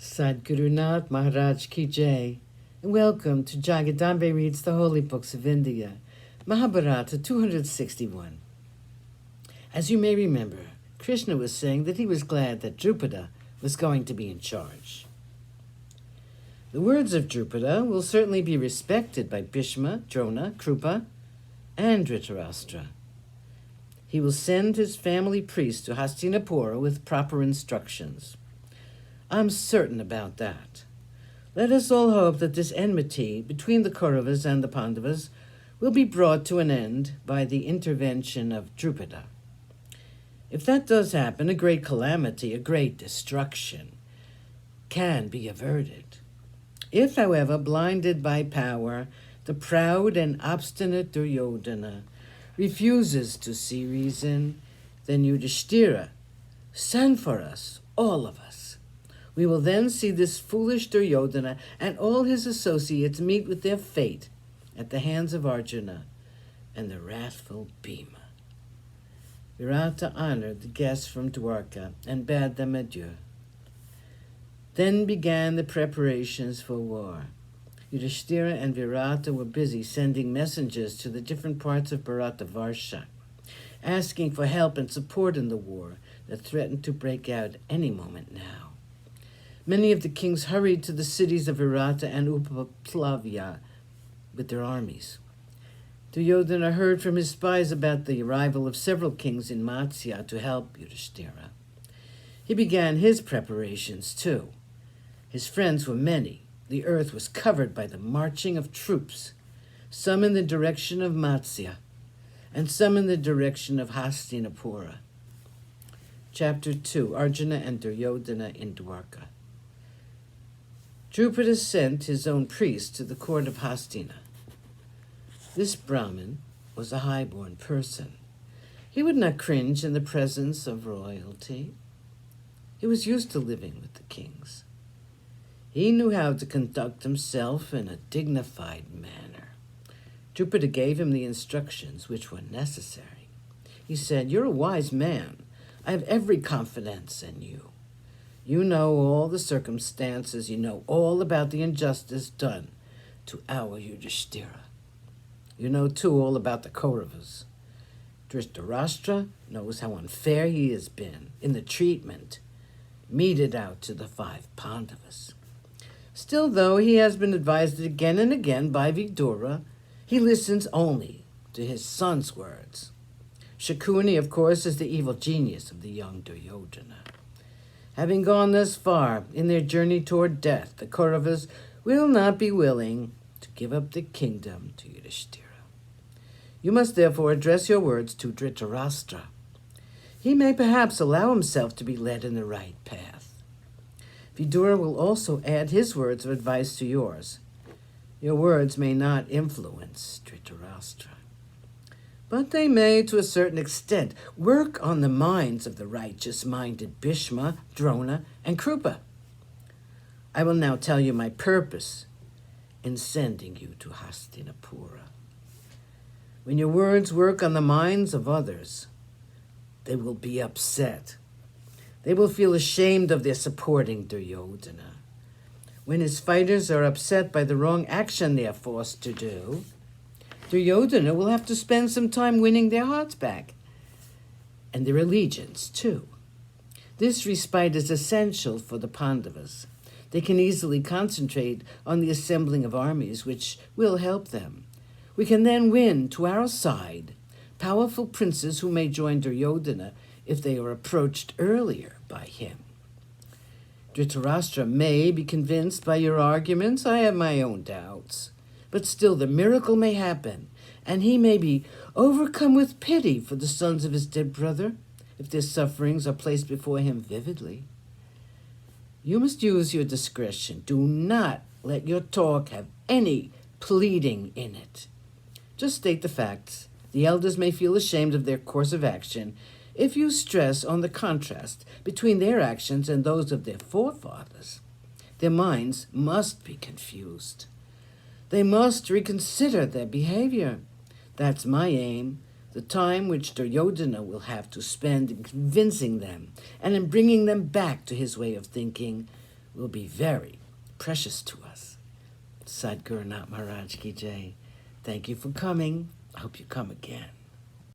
Sadgurunath Maharaj Ki Jai, and welcome to Jagadambe Reads the Holy Books of India, Mahabharata 261. As you may remember, Krishna was saying that he was glad that Drupada was going to be in charge. The words of Drupada will certainly be respected by Bhishma, Drona, Krupa, and Dhritarashtra. He will send his family priest to Hastinapura with proper instructions. I'm certain about that. Let us all hope that this enmity between the Kauravas and the Pandavas will be brought to an end by the intervention of Drupada. If that does happen, a great calamity, a great destruction, can be averted. If, however, blinded by power, the proud and obstinate Duryodhana refuses to see reason, then Yudhishthira, send for us, all of us. We will then see this foolish Duryodhana and all his associates meet with their fate at the hands of Arjuna and the wrathful Bhima. Virata honored the guests from Dwarka and bade them adieu. Then began the preparations for war. Yudhishthira and Virata were busy sending messengers to the different parts of Bharatavarsha, asking for help and support in the war that threatened to break out any moment now. Many of the kings hurried to the cities of Virata and Upaplavya with their armies. Duryodhana heard from his spies about the arrival of several kings in Matsya to help Yudhishthira. He began his preparations too. His friends were many. The earth was covered by the marching of troops, some in the direction of Matsya, and some in the direction of Hastinapura. Chapter 2, Arjuna and Duryodhana in Dwarka. Drupada sent his own priest to the court of Hastina. This Brahmin was a high-born person. He would not cringe in the presence of royalty. He was used to living with the kings. He knew how to conduct himself in a dignified manner. Drupada gave him the instructions which were necessary. He said, "You're a wise man. I have every confidence in you. You know all the circumstances. You know all about the injustice done to our Yudhishthira. You know, too, all about the Kauravas. Dhritarashtra knows how unfair he has been in the treatment meted out to the 5 Pandavas. Still, though he has been advised again and again by Vidura, he listens only to his son's words. Shakuni, of course, is the evil genius of the young Duryodhana. Having gone thus far in their journey toward death, the Kauravas will not be willing to give up the kingdom to Yudhishthira. You must therefore address your words to Dhritarashtra. He may perhaps allow himself to be led in the right path. Vidura will also add his words of advice to yours. Your words may not influence Dhritarashtra, but they may, to a certain extent, work on the minds of the righteous-minded Bhishma, Drona, and Krupa. I will now tell you my purpose in sending you to Hastinapura. When your words work on the minds of others, they will be upset. They will feel ashamed of their supporting Duryodhana. When his fighters are upset by the wrong action they are forced to do, Duryodhana will have to spend some time winning their hearts back, and their allegiance, too. This respite is essential for the Pandavas. They can easily concentrate on the assembling of armies, which will help them. We can then win to our side powerful princes who may join Duryodhana if they are approached earlier by him. Dhritarashtra may be convinced by your arguments. I have my own doubts. But still the miracle may happen, and he may be overcome with pity for the sons of his dead brother if their sufferings are placed before him vividly. You must use your discretion. Do not let your talk have any pleading in it. Just state the facts. The elders may feel ashamed of their course of action if you stress on the contrast between their actions and those of their forefathers. Their minds must be confused. They must reconsider their behavior. That's my aim. The time which Duryodhana will have to spend in convincing them and in bringing them back to his way of thinking will be very precious to us. Sadhguru Nath Maharaj Ki Jai. Thank you for coming. I hope you come again.